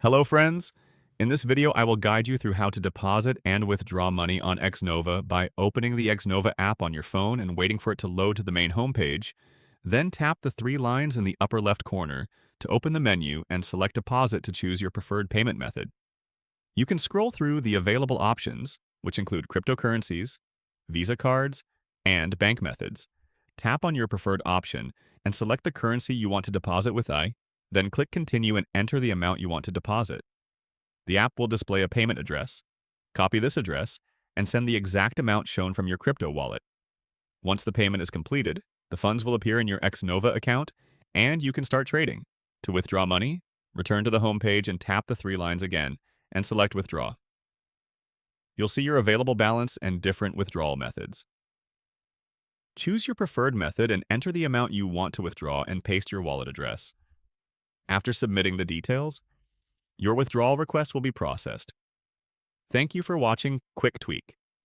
Hello friends! In this video, I will guide you through how to deposit and withdraw money on Exnova by opening the Exnova app on your phone and waiting for it to load to the main homepage. Then tap the three lines in the upper left corner to open the menu and select Deposit to choose your preferred payment method. You can scroll through the available options, which include cryptocurrencies, Visa cards, and bank methods. Tap on your preferred option and select the currency you want to deposit with then click Continue and enter the amount you want to deposit. The app will display a payment address. Copy this address and send the exact amount shown from your crypto wallet. Once the payment is completed, the funds will appear in your Exnova account and you can start trading. To withdraw money, return to the home page and tap the three lines again and select Withdraw. You'll see your available balance and different withdrawal methods. Choose your preferred method and enter the amount you want to withdraw and paste your wallet address. After submitting the details, your withdrawal request will be processed. Thank you for watching Quick Tweak.